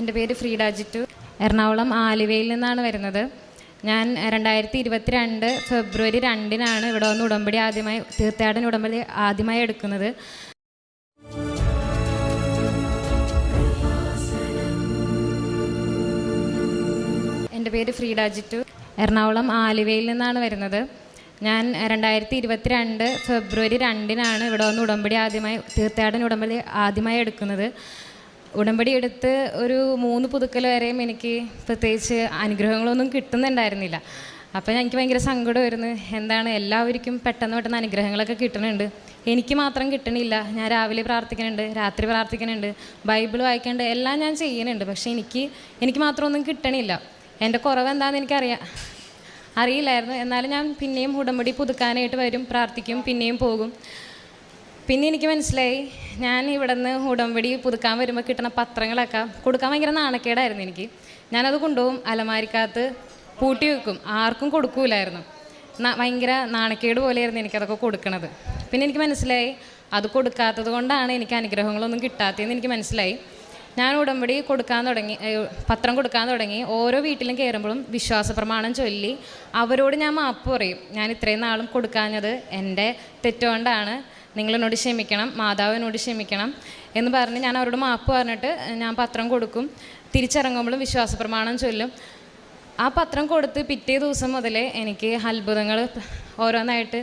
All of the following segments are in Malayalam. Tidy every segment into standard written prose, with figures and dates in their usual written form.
എൻ്റെ പേര് ഫ്രീഡ ജിറ്റു. എറണാകുളം ആലുവയിൽ നിന്നാണ് വരുന്നത്. ഞാൻ 2022 ഫെബ്രുവരി 2-നാണ് ഇവിടെ വന്ന് തീർത്ഥാടന ഉടമ്പടി ആദ്യമായി എടുക്കുന്നത്. എൻ്റെ പേര് ഫ്രീഡ ജിറ്റു. എറണാകുളം ആലുവയിൽ നിന്നാണ് വരുന്നത്. ഞാൻ 2022 ഫെബ്രുവരി 2-നാണ് ഇവിടെ വന്ന് തീർത്ഥാടന ഉടമ്പടി ആദ്യമായി എടുക്കുന്നത്. ഉടമ്പടി എടുത്ത് ഒരു 3 പുതുക്കൽ വരെയും എനിക്ക് പ്രത്യേകിച്ച് അനുഗ്രഹങ്ങളൊന്നും കിട്ടുന്നുണ്ടായിരുന്നില്ല. അപ്പോൾ എനിക്ക് ഭയങ്കര സങ്കടമായിരുന്നു. എന്താണ് എല്ലാവർക്കും പെട്ടെന്ന് അനുഗ്രഹങ്ങളൊക്കെ കിട്ടുന്നുണ്ട്, എനിക്ക് മാത്രം കിട്ടണില്ല. ഞാൻ രാവിലെ പ്രാർത്ഥിക്കുന്നുണ്ട്, രാത്രി പ്രാർത്ഥിക്കുന്നുണ്ട്, ബൈബിൾ വായിക്കുന്നുണ്ട്, എല്ലാം ഞാൻ ചെയ്യുന്നുണ്ട്. പക്ഷേ എനിക്ക് മാത്രമൊന്നും കിട്ടണില്ല. എൻ്റെ കുറവ് എന്താണെന്ന് അറിയില്ലായിരുന്നു. എന്നാലും ഞാൻ പിന്നെയും ഉടമ്പടി പുതുക്കാനായിട്ട് വരും, പ്രാർത്ഥിക്കും, പിന്നെയും പോകും. പിന്നെ എനിക്ക് മനസ്സിലായി, ഞാൻ ഇവിടെ നിന്ന് ഉടമ്പടി പുതുക്കാൻ വരുമ്പോൾ കിട്ടുന്ന പത്രങ്ങളൊക്കെ കൊടുക്കാൻ ഭയങ്കര നാണക്കേടായിരുന്നു എനിക്ക്. ഞാനത് കൊണ്ടുപോകും, അലമാരിക്കകത്ത് പൂട്ടി വെക്കും, ആർക്കും കൊടുക്കൂലായിരുന്നു. ഭയങ്കര നാണക്കേട് പോലെയായിരുന്നു എനിക്കതൊക്കെ കൊടുക്കണത്. പിന്നെ എനിക്ക് മനസ്സിലായി, അത് കൊടുക്കാത്തത് കൊണ്ടാണ് എനിക്ക് അനുഗ്രഹങ്ങളൊന്നും കിട്ടാത്തതെന്ന് എനിക്ക് മനസ്സിലായി. ഞാൻ ഉടമ്പടി പത്രം കൊടുക്കാൻ തുടങ്ങി. ഓരോ വീട്ടിലും കയറുമ്പോഴും വിശ്വാസ പ്രമാണം ചൊല്ലി അവരോട് ഞാൻ മാപ്പ് പറയും. ഞാൻ ഇത്രയും നാളും കൊടുക്കാഞ്ഞത് എൻ്റെ തെറ്റുകൊണ്ടാണ്, നിങ്ങളെന്നോട് ക്ഷമിക്കണം, മാതാവിനോട് ക്ഷമിക്കണം എന്ന് പറഞ്ഞ് ഞാൻ അവരോട് മാപ്പ് പറഞ്ഞിട്ട് ഞാൻ പത്രം കൊടുക്കും. തിരിച്ചിറങ്ങുമ്പോഴും വിശ്വാസ പ്രമാണം ചൊല്ലും. ആ പത്രം കൊടുത്ത് പിറ്റേ ദിവസം മുതലേ എനിക്ക് അത്ഭുതങ്ങൾ ഓരോന്നായിട്ട്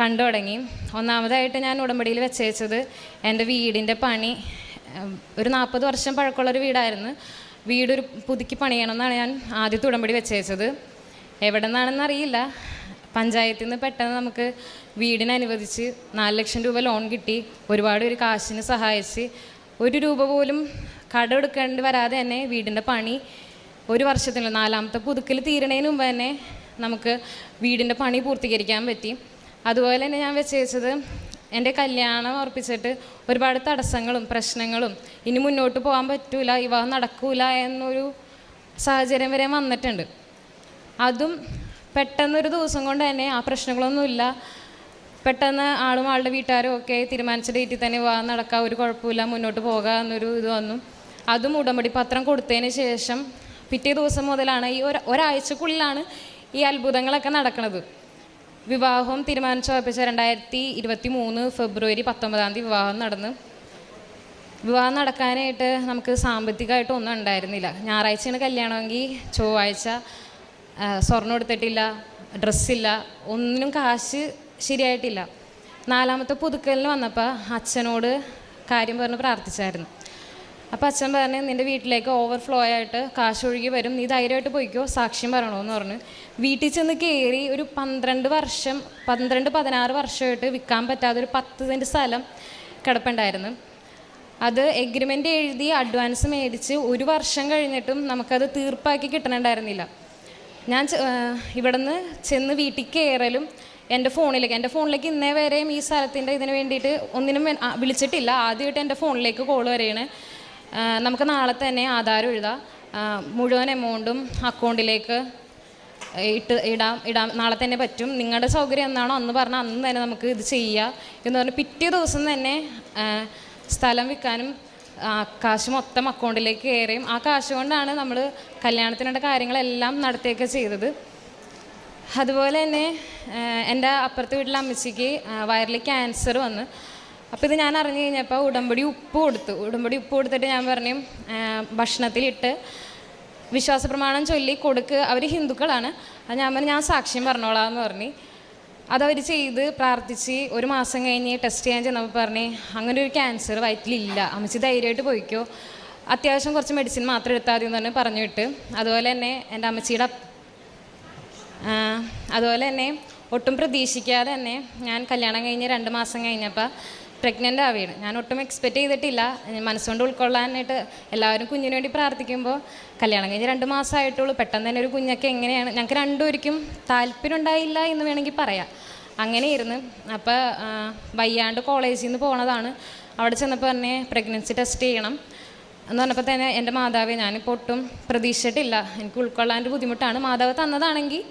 കണ്ടു തുടങ്ങി. ഒന്നാമതായിട്ട് ഞാൻ ഉടമ്പടിയിൽ വെച്ചത് എൻ്റെ വീടിൻ്റെ പണി, ഒരു 40 വർഷം പഴക്കമുള്ളൊരു വീടായിരുന്നു. വീടൊരു പുതുക്കി പണിയണമെന്നാണ് ഞാൻ ആദ്യത്തെ ഉടമ്പടി വെച്ചത്. എവിടെ നിന്നാണെന്ന് അറിയില്ല, പഞ്ചായത്തിൽ നിന്ന് പെട്ടെന്ന് നമുക്ക് വീടിനനുവദിച്ച് 4 ലക്ഷം രൂപ ലോൺ കിട്ടി. ഒരുപാട് ഒരു കാശിന് സഹായിച്ച് 1 രൂപ പോലും കടമെടുക്കേണ്ടി വരാതെ തന്നെ വീടിൻ്റെ പണി ഒരു വർഷത്തിൽ 4ാമത്തെ പുതുക്കൽ തീരണതിന് മുമ്പ് തന്നെ നമുക്ക് വീടിൻ്റെ പണി പൂർത്തീകരിക്കാൻ പറ്റി. അതുപോലെ തന്നെ ഞാൻ വെച്ചത് എൻ്റെ കല്യാണം ഉറപ്പിച്ചിട്ട് ഒരുപാട് തടസ്സങ്ങളും പ്രശ്നങ്ങളും, ഇനി മുന്നോട്ട് പോകാൻ പറ്റൂല, വിവാഹം നടക്കൂല എന്നൊരു സാഹചര്യം വരെ വന്നിട്ടുണ്ട്. അതും പെട്ടെന്നൊരു ദിവസം കൊണ്ട് തന്നെ ആ പ്രശ്നങ്ങളൊന്നുമില്ല. പെട്ടെന്ന് ആളുടെ വീട്ടുകാരും ഒക്കെ തീരുമാനിച്ച ഡേറ്റിൽ തന്നെ വിവാഹം നടക്കുക, ഒരു കുഴപ്പമില്ല, മുന്നോട്ട് പോകുക എന്നൊരു ഇത് വന്നു. അതും ഉടമ്പടി പത്രം കൊടുത്തതിന് ശേഷം പിറ്റേ ദിവസം മുതലാണ്, ഈ ഒരാഴ്ചക്കുള്ളിലാണ് ഈ അത്ഭുതങ്ങളൊക്കെ നടക്കുന്നത്. വിവാഹം തീരുമാനിച്ചുറപ്പിച്ച 2023 ഫെബ്രുവരി 19 വിവാഹം നടന്നു. വിവാഹം നടക്കാനായിട്ട് നമുക്ക് സാമ്പത്തികമായിട്ട് ഒന്നും ഉണ്ടായിരുന്നില്ല. ഞായറാഴ്ചയാണ് കല്യാണമെങ്കിൽ ചൊവ്വാഴ്ച സ്വർണ്ണം എടുത്തിട്ടില്ല, ഡ്രസ്സില്ല, ഒന്നിനും കാശ് ശരിയായിട്ടില്ല. 4ാമത്തെ പുതുക്കലിന് വന്നപ്പോൾ അച്ഛനോട് കാര്യം പറഞ്ഞ് പ്രാർത്ഥിച്ചായിരുന്നു. അപ്പോൾ അച്ഛൻ പറഞ്ഞ്, നിൻ്റെ വീട്ടിലേക്ക് ഓവർഫ്ലോ ആയിട്ട് കാശ് ഒഴുകി വരും, നീ ധൈര്യമായിട്ട് പോയിക്കോ, സാക്ഷ്യം പറയണമെന്ന് പറഞ്ഞു. വീട്ടിൽ ചെന്ന് കയറി ഒരു 16 വർഷമായിട്ട് വിൽക്കാൻ പറ്റാത്തൊരു 10 സെൻറ്റ് സ്ഥലം കിടപ്പുണ്ടായിരുന്നു. അത് എഗ്രിമെൻ്റ് എഴുതി അഡ്വാൻസ് മേടിച്ച് 1 വർഷം കഴിഞ്ഞിട്ടും നമുക്കത് തീർപ്പാക്കി കിട്ടണുണ്ടായിരുന്നില്ല. ഞാൻ ഇവിടെ നിന്ന് ചെന്ന് വീട്ടിൽ കയറലും എൻ്റെ ഫോണിലേക്ക് ഇന്നേ വരെയും ഈ സ്ഥലത്തിൻ്റെ ഇതിന് വേണ്ടിയിട്ട് ഒന്നിനും വിളിച്ചിട്ടില്ല. ആദ്യമായിട്ട് എൻ്റെ ഫോണിലേക്ക് കോൾ വരെയാണ്. നമുക്ക് നാളെ തന്നെ ആധാരം എഴുതാം, മുഴുവൻ എമൗണ്ടും അക്കൗണ്ടിലേക്ക് ഇടാം, നാളെ തന്നെ പറ്റും, നിങ്ങളുടെ സൗകര്യം എന്നാണോ അന്ന് പറഞ്ഞാൽ അന്ന് തന്നെ നമുക്ക് ഇത് ചെയ്യുക എന്ന് പറഞ്ഞ് പിറ്റേ ദിവസം തന്നെ സ്ഥലം വിൽക്കാനും കാശ് മൊത്തം അക്കൗണ്ടിലേക്ക് കയറിയും ആ കാശ് കൊണ്ടാണ് നമ്മൾ കല്യാണത്തിനുള്ള കാര്യങ്ങളെല്ലാം നടത്തുകയൊക്കെ ചെയ്തത്. അതുപോലെ തന്നെ എൻ്റെ അപ്പുറത്തെ വീട്ടിലെ അമ്മച്ചിക്ക് വയറിൽ ക്യാൻസർ വന്ന്. അപ്പോൾ ഇത് ഞാൻ അറിഞ്ഞു കഴിഞ്ഞപ്പോൾ ഉടമ്പടി ഉപ്പ് കൊടുത്തിട്ട് ഞാൻ പറഞ്ഞു, ഭക്ഷണത്തിലിട്ട് വിശ്വാസ പ്രമാണം ചൊല്ലി കൊടുക്ക്. അവർ ഹിന്ദുക്കളാണ്. അത് ഞാൻ പറഞ്ഞു, ഞാൻ സാക്ഷ്യം പറഞ്ഞോളാം എന്ന് പറഞ്ഞു. അതവർ ചെയ്ത് പ്രാർത്ഥിച്ച് 1 മാസം കഴിഞ്ഞ് ടെസ്റ്റ് ചെയ്യാൻ ചെന്നപ്പോൾ പറഞ്ഞ്, അങ്ങനെ ഒരു ക്യാൻസർ വയറ്റിലില്ല, അമ്മച്ചി ധൈര്യമായിട്ട് പോയിക്കോ, അത്യാവശ്യം കുറച്ച് മെഡിസിൻ മാത്രം എടുത്താൽ മതി എന്ന് പറഞ്ഞു വിട്ട്. അതുപോലെ തന്നെ എൻ്റെ അമ്മച്ചിയുടെ ഒട്ടും പ്രതീക്ഷിക്കാതെ തന്നെ ഞാൻ കല്യാണം കഴിഞ്ഞ് 2 മാസം കഴിഞ്ഞപ്പോൾ പ്രഗ്നൻ്റ് ആവുകയാണ്. ഞാൻ ഒട്ടും എക്സ്പെക്റ്റ് ചെയ്തിട്ടില്ല. മനസ്സുകൊണ്ട് ഉൾക്കൊള്ളാനായിട്ട് എല്ലാവരും കുഞ്ഞിന് വേണ്ടി പ്രാർത്ഥിക്കുമ്പോൾ കല്യാണം കഴിഞ്ഞ് 2 മാസമായിട്ടുള്ളൂ, പെട്ടെന്ന് തന്നെ ഒരു കുഞ്ഞൊക്കെ എങ്ങനെയാണ്, ഞങ്ങൾക്ക് രണ്ടുപേർക്കും താല്പര്യം ഉണ്ടായില്ല എന്ന് വേണമെങ്കിൽ പറയാം. അങ്ങനെയായിരുന്നു. അപ്പോൾ വയ്യാണ്ട് കോളേജിൽ നിന്ന് പോണതാണ്. അവിടെ ചെന്നപ്പോൾ തന്നെ പ്രഗ്നൻസി ടെസ്റ്റ് ചെയ്യണം എന്ന് പറഞ്ഞപ്പോൾ തന്നെ എൻ്റെ മാതാവേ, ഞാനിപ്പോൾ ഒട്ടും പ്രതീക്ഷിച്ചിട്ടില്ല, എനിക്ക് ഉൾക്കൊള്ളാൻ ബുദ്ധിമുട്ടാണ്, മാതാവ് തന്നതാണെങ്കിൽ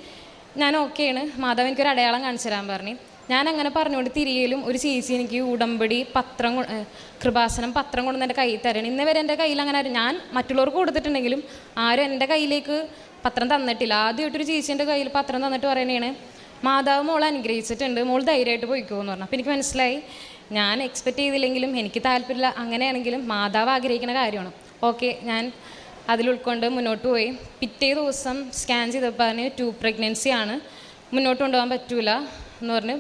ഞാൻ ഓക്കെയാണ്, മാതാവ് എനിക്കൊരു അടയാളം കാണിച്ചു തരാൻ പറഞ്ഞു. ഞാൻ അങ്ങനെ പറഞ്ഞുകൊണ്ട് തിരികെയിലും ഒരു ചേച്ചി എനിക്ക് ഉടമ്പടി പത്രം കൃപാസനം പത്രം കൊണ്ടുവന്ന് എൻ്റെ കയ്യിൽ തരണം. ഇന്ന് വരെ എൻ്റെ കയ്യിൽ അങ്ങനെ ഞാൻ മറ്റുള്ളവർക്ക് കൊടുത്തിട്ടുണ്ടെങ്കിലും ആരും എൻ്റെ കയ്യിലേക്ക് പത്രം തന്നിട്ടില്ല. ആദ്യമായിട്ടൊരു ചേച്ചീൻ്റെ കയ്യിൽ പത്രം തന്നിട്ട് പറയണേണ്, മാതാവ് മോളെ അനുഗ്രഹിച്ചിട്ടുണ്ട്, മോൾ ധൈര്യമായിട്ട് പോയിക്കോ എന്ന് പറഞ്ഞു. അപ്പോൾ എനിക്ക് മനസ്സിലായി ഞാൻ എക്സ്പെക്റ്റ് ചെയ്തില്ലെങ്കിലും എനിക്ക് താല്പര്യമില്ല, അങ്ങനെയാണെങ്കിലും മാതാവ് ആഗ്രഹിക്കുന്ന കാര്യമാണ്. ഓക്കെ, ഞാൻ അതിൽ ഉൾക്കൊണ്ട് മുന്നോട്ട് പോയി. പിറ്റേ ദിവസം സ്കാൻ ചെയ്തപ്പോൾ പറഞ്ഞ് 2 പ്രഗ്നൻസി ആണ്, മുന്നോട്ട് കൊണ്ടുപോകാൻ പറ്റൂല എന്ന് പറഞ്ഞു.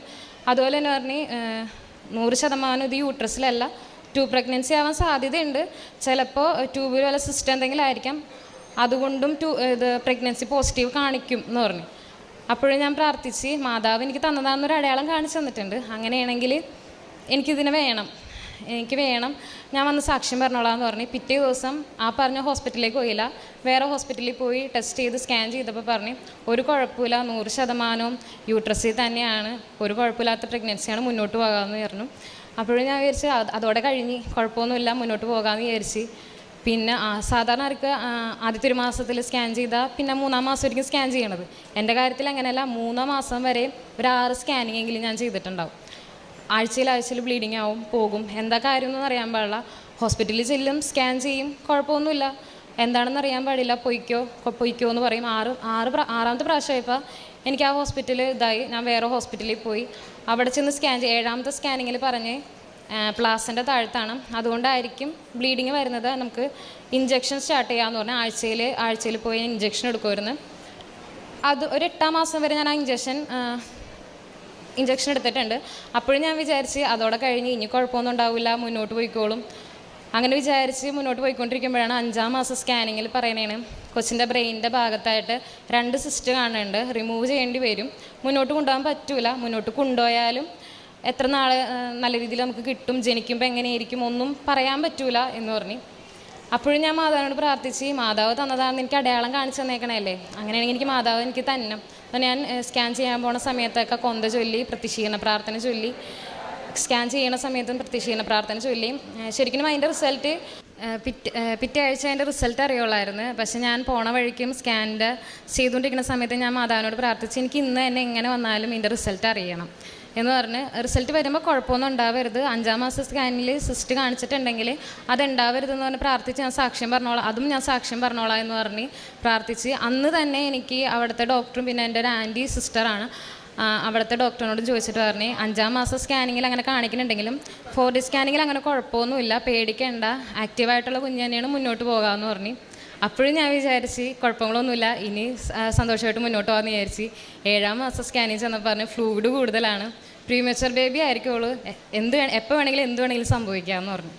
അതുപോലെ തന്നെ പറഞ്ഞ് 100% ഇത് യൂട്രസിലല്ല, 2 പ്രഗ്നൻസി ആവാൻ സാധ്യതയുണ്ട്, ചിലപ്പോൾ ട്യൂബിൽ വല്ല സിസ്റ്റം എന്തെങ്കിലും ആയിരിക്കാം, അതുകൊണ്ടും ഇത് പ്രഗ്നൻസി പോസിറ്റീവ് കാണിക്കും എന്ന് പറഞ്ഞു. അപ്പോഴും ഞാൻ പ്രാർത്ഥിച്ച് മാതാവ് എനിക്ക് തന്നതാണെന്നൊരു അടയാളം കാണിച്ചു തന്നിട്ടുണ്ട്, അങ്ങനെയാണെങ്കിൽ എനിക്കിതിനെ വേണം, എനിക്ക് വേണം, ഞാൻ വന്ന് സാക്ഷ്യം പറഞ്ഞോളാം എന്ന് പറഞ്ഞു. പിറ്റേ ദിവസം ആ പറഞ്ഞ ഹോസ്പിറ്റലിലേക്ക് പോയില്ല, വേറെ ഹോസ്പിറ്റലിൽ പോയി ടെസ്റ്റ് ചെയ്ത് സ്കാൻ ചെയ്തപ്പോൾ പറഞ്ഞ് ഒരു കുഴപ്പമില്ല, 100% യൂട്രസിൽ തന്നെയാണ്, ഒരു കുഴപ്പമില്ലാത്ത പ്രഗ്നൻസിയാണ്, മുന്നോട്ട് പോകാമെന്ന് പറഞ്ഞു. അപ്പോഴും ഞാൻ വിചാരിച്ച് അതോടെ കഴിഞ്ഞ്, കുഴപ്പമൊന്നുമില്ല, മുന്നോട്ട് പോകാമെന്ന് വിചാരിച്ച്. പിന്നെ സാധാരണ ആർക്ക് ആദ്യത്തെ ഒരു മാസത്തിൽ സ്കാൻ ചെയ്താൽ പിന്നെ 3-ാം മാസം ഒരിക്കലും സ്കാൻ ചെയ്യണത്. എൻ്റെ കാര്യത്തിൽ അങ്ങനെയല്ല, 3-ാം മാസം വരെ ഒരു 6 സ്കാനിങ് എങ്കിലും ഞാൻ ചെയ്തിട്ടുണ്ടാവും. ആഴ്ചയിൽ ബ്ലീഡിങ് ആവും, പോകും, എന്താ കാര്യമൊന്നും അറിയാൻ പാടില്ല. ഹോസ്പിറ്റലിൽ ചെല്ലും, സ്കാൻ ചെയ്യും, കുഴപ്പമൊന്നുമില്ല, എന്താണെന്ന് അറിയാൻ പാടില്ല, പൊയ്ക്കോ എന്ന് പറയും. 6-ാമത്തെ പ്രാവശ്യമായപ്പോൾ എനിക്ക് ആ ഹോസ്പിറ്റലിൽ ഇതായി, ഞാൻ വേറെ ഹോസ്പിറ്റലിൽ പോയി. അവിടെ ചെന്ന് സ്കാൻ 7-ാമത്തെ സ്കാനിങ്ങിൽ പറഞ്ഞ് പ്ലാസിൻ്റെ താഴത്താണ്, അതുകൊണ്ടായിരിക്കും ബ്ലീഡിങ് വരുന്നത്, നമുക്ക് ഇഞ്ചക്ഷൻ സ്റ്റാർട്ട് ചെയ്യാമെന്ന് പറഞ്ഞാൽ ആഴ്ചയിൽ പോയി ഇഞ്ചക്ഷൻ എടുക്കുമായിരുന്നു. അത് ഒരു 8-ാം മാസം വരെ ഞാൻ ആ ഇഞ്ചക്ഷൻ എടുത്തിട്ടുണ്ട്. അപ്പോഴും ഞാൻ വിചാരിച്ച് അതോടെ കഴിഞ്ഞ് ഇനി കുഴപ്പമൊന്നും ഉണ്ടാവില്ല, മുന്നോട്ട് പോയിക്കോളും. അങ്ങനെ വിചാരിച്ച് മുന്നോട്ട് പോയിക്കൊണ്ടിരിക്കുമ്പോഴാണ് 5-ാം മാസം സ്കാനിങ്ങിൽ പറയണേണ് കൊച്ചിൻ്റെ ബ്രെയിനിൻ്റെ ഭാഗത്തായിട്ട് 2 സിസ്റ്റ് കാണുന്നുണ്ട്, റിമൂവ് ചെയ്യേണ്ടി വരും, മുന്നോട്ട് കൊണ്ടുപോകാൻ പറ്റൂല, മുന്നോട്ട് കൊണ്ടുപോയാലും എത്ര നാൾ നല്ല രീതിയിൽ നമുക്ക് കിട്ടും, ജനിക്കുമ്പോൾ എങ്ങനെയായിരിക്കും ഒന്നും പറയാൻ പറ്റൂല എന്ന് പറഞ്ഞു. അപ്പോഴും ഞാൻ മാതാവിനോട് പ്രാർത്ഥിച്ച്, മാതാവ് തന്നതാണെന്ന് എനിക്ക് അടയാളം കാണിച്ചു തന്നേക്കണല്ലേ, അങ്ങനെയാണെങ്കിൽ എനിക്ക് മാതാവ് എനിക്ക് തന്നെ. അപ്പോൾ ഞാൻ സ്കാൻ ചെയ്യാൻ പോണ സമയത്തൊക്കെ കൊന്ത ചൊല്ലി, പ്രത്യക്ഷീകരണ പ്രാർത്ഥന ചൊല്ലി, സ്കാൻ ചെയ്യണ സമയത്തും പ്രത്യക്ഷീകരണ പ്രാർത്ഥന ചൊല്ലി. ശരിക്കും അതിൻ്റെ റിസൾട്ട് പിറ്റേ ആഴ്ച അതിൻ്റെ റിസൾട്ട് അറിയുള്ളായിരുന്നു. പക്ഷെ ഞാൻ പോണ വഴിക്കും സ്കാനിൻ്റെ ചെയ്തുകൊണ്ടിരിക്കുന്ന സമയത്ത് ഞാൻ മാതാവിനോട് പ്രാർത്ഥിച്ച്, എനിക്ക് ഇന്ന് തന്നെ എങ്ങനെ വന്നാലും ഇതിൻ്റെ റിസൾട്ട് അറിയണം എന്ന് പറഞ്ഞ്. റിസൾട്ട് വരുമ്പോൾ കുഴപ്പമൊന്നും ഉണ്ടാവരുത്, 5-ാം മാസം സ്കാനിൽ സിസ്റ്റ് കാണിച്ചിട്ടുണ്ടെങ്കിൽ അതുണ്ടാവരുതെന്ന് പറഞ്ഞ് പ്രാർത്ഥിച്ച് ഞാൻ സാക്ഷ്യം പറഞ്ഞോളാം, അതും ഞാൻ സാക്ഷ്യം പറഞ്ഞോളാം എന്ന് പറഞ്ഞ് പ്രാർത്ഥിച്ച്. അന്ന് തന്നെ എനിക്ക് അവിടുത്തെ ഡോക്ടറും പിന്നെ എൻ്റെ ഒരു ആൻറ്റി സിസ്റ്ററാണ്, അവിടുത്തെ ഡോക്ടറിനോട് ചോദിച്ചിട്ട് പറഞ്ഞ് 5-ാം മാസം സ്കാനിങ്ങിൽ അങ്ങനെ കാണിക്കുന്നുണ്ടെങ്കിലും 4D സ്കാനിങ്ങിൽ അങ്ങനെ കുഴപ്പമൊന്നുമില്ല, പേടിക്കേണ്ട, ആക്റ്റീവായിട്ടുള്ള കുഞ്ഞ് തന്നെയാണ്, മുന്നോട്ട് പോകാമെന്ന് പറഞ്ഞ്. അപ്പോഴും ഞാൻ വിചാരിച്ച് കുഴപ്പങ്ങളൊന്നുമില്ല, ഇനി സന്തോഷമായിട്ട് മുന്നോട്ട് പോകാമെന്ന് വിചാരിച്ച്. 7-ാം മാസം സ്കാനിങ് ചെന്നപ്പോൾ പറഞ്ഞ് ഫ്ലൂയിഡ് കൂടുതലാണ്, പ്രീമച്വർ ബേബി ആയിരിക്കുള്ളൂ, എപ്പോൾ വേണമെങ്കിലും എന്ത് വേണമെങ്കിലും സംഭവിക്കാമെന്ന് പറഞ്ഞു.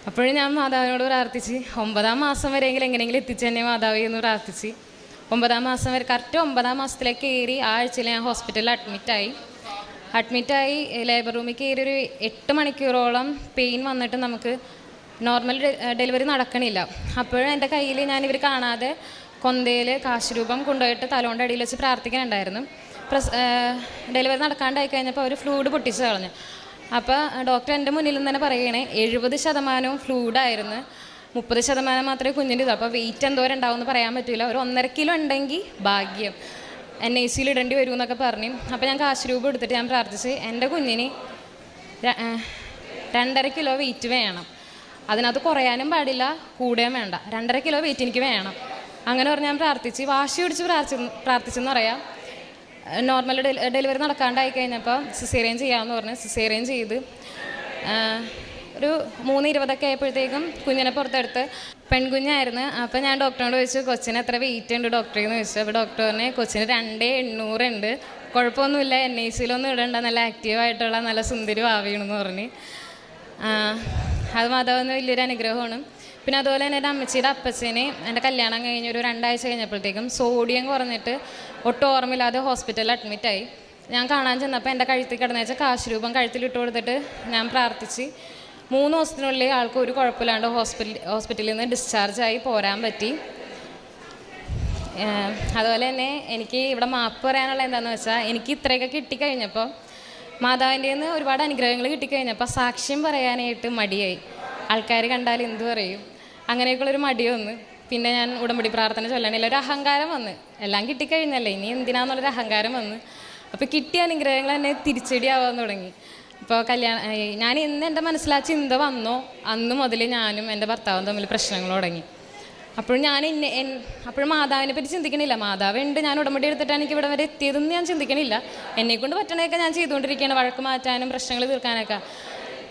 അപ്പോഴും ഞാൻ മാതാവിനോട് പ്രാർത്ഥിച്ച് 9-ാം മാസം വരെയെങ്കിലും എങ്ങനെയെങ്കിലും എത്തിച്ച് തന്നെ മാതാവി എന്ന് പ്രാർത്ഥിച്ച്. 9-ാം മാസം വരെ കറക്റ്റ് 9-ാം മാസത്തിലേക്ക് കയറി ആ ആഴ്ചയിൽ ഞാൻ ഹോസ്പിറ്റലിൽ അഡ്മിറ്റായി ലേബർ റൂമിൽ കയറി ഒരു 8 മണിക്കൂറോളം പെയിൻ വന്നിട്ട് നമുക്ക് നോർമൽ ഡെലിവറി നടക്കണില്ല. അപ്പോഴും എൻ്റെ കയ്യിൽ ഞാൻ ഇവർ കാണാതെ കൊന്തയിൽ കാശ് രൂപം കൊണ്ടുപോയിട്ട് തലോൻ്റെ അടിയിൽ വെച്ച് പ്രാർത്ഥിക്കാനുണ്ടായിരുന്നു. ഡെലിവറി നടക്കാണ്ടായി കഴിഞ്ഞപ്പോൾ അവർ ഫ്ലൂയിഡ് പൊട്ടിച്ച് കളഞ്ഞു. അപ്പോൾ ഡോക്ടർ എൻ്റെ മുന്നിൽ നിന്ന് തന്നെ പറയുകയാണ് 70% ഫ്ലൂയിഡായിരുന്നു, 30% മാത്രമേ കുഞ്ഞിൻ്റെ ഇത്. അപ്പോൾ വെയിറ്റ് എന്തോരം ഉണ്ടാവുമെന്ന് പറയാൻ പറ്റില്ല, ഒരു 1.5 കിലോ ഉണ്ടെങ്കിൽ ഭാഗ്യം, NICU ഇടേണ്ടി വരും എന്നൊക്കെ പറഞ്ഞു. അപ്പോൾ ഞാൻ കാശ് രൂപം എടുത്തിട്ട് ഞാൻ പ്രാർത്ഥിച്ച്, എൻ്റെ കുഞ്ഞിന് 2.5 കിലോ വെയിറ്റ് വേണം, അതിനകത്ത് കുറയാനും പാടില്ല, കൂടുകയും വേണ്ട, 2.5 കിലോ വെയിറ്റ് എനിക്ക് വേണം. അങ്ങനെ പറഞ്ഞ് ഞാൻ പ്രാർത്ഥിച്ച്, വാശി പിടിച്ച് പ്രാർത്ഥിച്ചെന്ന് പറയാം. നോർമൽ ഡെലിവറി നടക്കാണ്ടായി കഴിഞ്ഞപ്പോൾ സിസേറിയൻ ചെയ്യാമെന്ന് പറഞ്ഞ് സിസേറിയൻ ചെയ്ത് ഒരു 3:20 ആയപ്പോഴത്തേക്കും കുഞ്ഞിനെ പുറത്തെടുത്ത്. പെൺകുഞ്ഞായിരുന്നു. അപ്പോൾ ഞാൻ ഡോക്ടറിനോട് ചോദിച്ചു, കൊച്ചിന് എത്ര വെയിറ്റ് ഉണ്ട് ഡോക്ടറെ എന്ന് ചോദിച്ചു. അപ്പോൾ ഡോക്ടർ പറഞ്ഞ് കൊച്ചിന് 2,800 ഉണ്ട്, കുഴപ്പമൊന്നുമില്ല, NICUലൊന്നും ഇടണ്ട, നല്ല ആക്റ്റീവായിട്ടുള്ള നല്ല സുന്ദരി ഭാവിയാണെന്ന് പറഞ്ഞ്. അത് മാതാവിന് വലിയൊരു അനുഗ്രഹമാണ്. പിന്നെ അതുപോലെ തന്നെ എൻ്റെ അമ്മച്ചിയുടെ അപ്പച്ചന് എൻ്റെ കല്യാണം കഴിഞ്ഞ് ഒരു 2 ആഴ്ച കഴിഞ്ഞപ്പോഴത്തേക്കും സോഡിയം കുറഞ്ഞിട്ട് ഒട്ടും ഓർമ്മയില്ലാതെ ഹോസ്പിറ്റലിൽ അഡ്മിറ്റായി. ഞാൻ കാണാൻ ചെന്നപ്പോൾ എൻ്റെ കഴുത്തിൽ കിടന്നുവെച്ചാൽ കാശ് രൂപം കഴുത്തിലിട്ട് കൊടുത്തിട്ട് ഞാൻ പ്രാർത്ഥിച്ച് 3 ദിവസത്തിനുള്ളിൽ ആൾക്ക് ഒരു കുഴപ്പമില്ലാണ്ട് ഹോസ്പിറ്റലിൽ നിന്ന് ഡിസ്ചാർജായി പോരാൻ പറ്റി. അതുപോലെ തന്നെ എനിക്ക് ഇവിടെ മാപ്പ് പറയാനുള്ള എന്താണെന്ന് വെച്ചാൽ, എനിക്ക് ഇത്രയൊക്കെ കിട്ടിക്കഴിഞ്ഞപ്പോൾ മാതാവിൻ്റെ നിന്ന് ഒരുപാട് അനുഗ്രഹങ്ങൾ കിട്ടിക്കഴിഞ്ഞപ്പോൾ സാക്ഷ്യം പറയാനായിട്ട് മടിയായി. ആൾക്കാർ കണ്ടാൽ എന്തു പറയും, അങ്ങനെയൊക്കെയുള്ളൊരു മടി വന്ന്. പിന്നെ ഞാൻ ഉടമ്പടി പ്രാർത്ഥന ചൊല്ലണില്ല, ഒരു അഹങ്കാരം വന്ന്, എല്ലാം കിട്ടിക്കഴിഞ്ഞല്ലേ ഇനി എന്തിനാന്നുള്ളൊരു അഹങ്കാരം വന്ന്. അപ്പോൾ കിട്ടിയ അനുഗ്രഹങ്ങൾ എന്നെ തിരിച്ചടിയാവാൻ തുടങ്ങി. ഇപ്പോൾ ഞാൻ ഇന്ന് എൻ്റെ മനസ്സിലാ ചിന്ത വന്നോ അന്ന് മുതൽ ഞാനും എൻ്റെ ഭർത്താവും തമ്മിൽ പ്രശ്നങ്ങൾ തുടങ്ങി. അപ്പോഴും അപ്പോഴും മാതാവിനെ പറ്റി ചിന്തിക്കണില്ല. മാതാവ് ഉണ്ട്, ഞാൻ ഉടമ്പടി എടുത്തിട്ടാണ് എനിക്ക് ഇവിടെ വരെ എത്തിയതെന്ന് ഞാൻ ചിന്തിക്കണില്ല. എന്നെക്കൊണ്ട് പറ്റണതൊക്കെ ഞാൻ ചെയ്തുകൊണ്ടിരിക്കുകയാണ്, വഴക്ക് മാറ്റാനും പ്രശ്നങ്ങൾ തീർക്കാനൊക്കെ.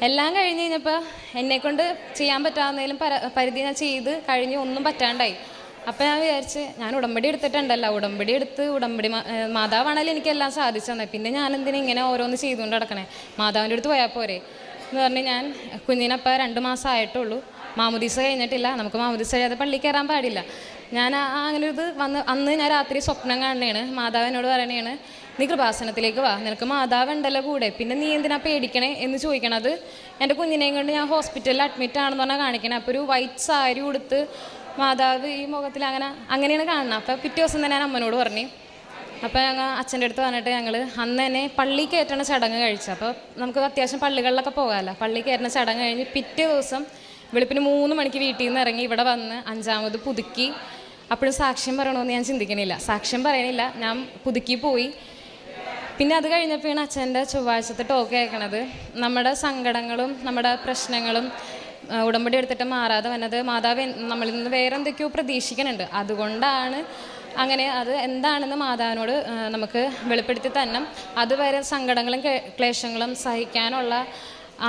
എല്ലാം കഴിഞ്ഞ് കഴിഞ്ഞപ്പോൾ എന്നെക്കൊണ്ട് ചെയ്യാൻ പറ്റാവുന്നതിലും പരിധി ഞാൻ ചെയ്ത് കഴിഞ്ഞ് ഒന്നും പറ്റാണ്ടായി. അപ്പോൾ ഞാൻ വിചാരിച്ച് ഞാൻ ഉടമ്പടി എടുത്തിട്ടുണ്ടല്ലോ, ഉടമ്പടി എടുത്ത് മാതാവാണല്ലോ എനിക്കെല്ലാം സാധിച്ചു തന്നെ, പിന്നെ ഞാൻ എന്തിനാ ഇങ്ങനെ ഓരോന്ന് ചെയ്തുകൊണ്ട് നടക്കണേ, മാതാവിൻ്റെ അടുത്ത് പോയാൽ പോരെ എന്ന് പറഞ്ഞ് ഞാൻ കുഞ്ഞിനപ്പോൾ 2 മാസം ആയിട്ടുള്ളൂ. മാമുദീസ കഴിഞ്ഞിട്ടില്ല, നമുക്ക് മാമുദീസ കഴിയാതെ പള്ളി കയറാൻ പാടില്ല. ഞാൻ അങ്ങനെ ഇത് അന്ന് ഞാൻ രാത്രി സ്വപ്നം കാണണേണ്. മാതാവ് എന്നോട് പറയണേണ്, നീ കൃപാസനത്തിലേക്ക് വാ, നിനക്ക് മാതാവ് ഉണ്ടല്ലോ കൂടെ, പിന്നെ നീ എന്തിനാ പേടിക്കണേ എന്ന് ചോദിക്കണത്. എൻ്റെ കുഞ്ഞിനെയും കൊണ്ട് ഞാൻ ഹോസ്പിറ്റലിൽ അഡ്മിറ്റ് ആണെന്ന് പറഞ്ഞാൽ കാണിക്കണേ. അപ്പോൾ ഒരു വൈറ്റ് സാരി ഉടുത്ത് മാതാവ് ഈ മുഖത്തിൽ അങ്ങനെയാണ് കാണുന്നത്. അപ്പോൾ പിറ്റേ ദിവസം തന്നെ ഞാൻ അമ്മനോട് പറഞ്ഞു. അപ്പോൾ ഞങ്ങൾ അച്ഛൻ്റെ അടുത്ത് വന്നിട്ട് ഞങ്ങൾ അന്ന് തന്നെ പള്ളി കയറ്റണ ചടങ്ങ് കഴിച്ചു. അപ്പോൾ നമുക്ക് അത്യാവശ്യം പള്ളികളിലൊക്കെ പോകാമല്ലോ. പള്ളി കയറ്റുന്ന ചടങ്ങ് കഴിഞ്ഞ് പിറ്റേ ദിവസം വെളുപ്പിന് 3 മണിക്ക് വീട്ടിൽ നിന്ന് ഇറങ്ങി ഇവിടെ വന്ന് 5ാമത് പുതുക്കി. അപ്പോഴും സാക്ഷ്യം പറയണമെന്ന് ഞാൻ ചിന്തിക്കണില്ല, സാക്ഷ്യം പറയണില്ല, ഞാൻ പുതുക്കി പോയി. പിന്നെ അത് കഴിഞ്ഞപ്പോഴാണ് അച്ഛൻ്റെ ചൊവ്വാഴ്ചത്തെ ടോക്ക് കേൾക്കണത്. നമ്മുടെ സങ്കടങ്ങളും നമ്മുടെ പ്രശ്നങ്ങളും ഉടമ്പടി എടുത്തിട്ട് മാറാതെ വന്നത് മാതാവ് നമ്മളിൽ നിന്ന് വേറെ എന്തൊക്കെയോ പ്രതീക്ഷിക്കുന്നുണ്ട്, അതുകൊണ്ടാണ് അങ്ങനെ. അത് എന്താണെന്ന് മാതാവിനോട് നമുക്ക് വെളിപ്പെടുത്തി തന്നെ അതുവരെ സങ്കടങ്ങളും ക്ലേശങ്ങളും സഹിക്കാനുള്ള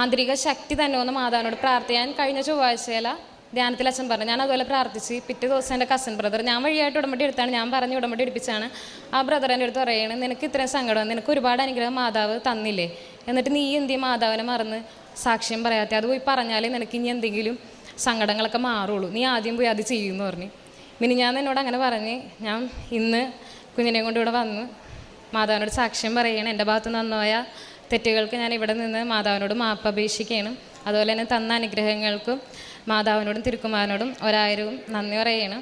ആന്തരിക ശക്തി തന്നെ ഒന്ന് മാതാവിനോട് പ്രാർത്ഥിക്കാൻ കഴിഞ്ഞ ചൊവ്വാഴ്ചയില ധ്യാനത്തിൽ അച്ഛൻ പറഞ്ഞു. ഞാൻ അതുപോലെ പ്രാർത്ഥിച്ച് പിറ്റേ ദിവസം എൻ്റെ കസിൻ ബ്രദർ, ഞാൻ വഴിയായിട്ട് ഉടമ്പടി എടുത്താണ്, ഞാൻ പറഞ്ഞ് ഉടമ്പടി എടുപ്പിച്ചാണ്. ആ ബ്രദർ എൻ്റെ അടുത്ത് പറയണേ, നിനക്ക് ഇത്രയും സങ്കടം, നിനക്ക് ഒരുപാട് അനുഗ്രഹം മാതാവ് തന്നില്ലേ, എന്നിട്ട് നീ എന്തെയും മാതാവിനെ മറന്ന് സാക്ഷ്യം പറയാത്ത, അത് പോയി പറഞ്ഞാലേ നിനക്ക് ഇനി എന്തെങ്കിലും സങ്കടങ്ങളൊക്കെ മാറുള്ളൂ, നീ ആദ്യം പോയി അത് ചെയ്യുമെന്ന് പറഞ്ഞു. പിന്നെ ഞാൻ എന്നോട് അങ്ങനെ പറഞ്ഞ് ഞാൻ ഇന്ന് കുഞ്ഞിനെ കൊണ്ട് ഇവിടെ വന്ന് മാതാവിനോട് സാക്ഷ്യം പറയുകയാണ്. എൻ്റെ ഭാഗത്ത് നന്നായ തെറ്റുകൾക്ക് ഞാൻ ഇവിടെ നിന്ന് മാതാവിനോട് മാപ്പ് അപേക്ഷിക്കുകയാണ്. അതുപോലെ തന്നെ തന്ന അനുഗ്രഹങ്ങൾക്കും മാതാവിനോടും തിരുക്കുമാരനോടും 1000 നന്ദി പറയുകയാണ്.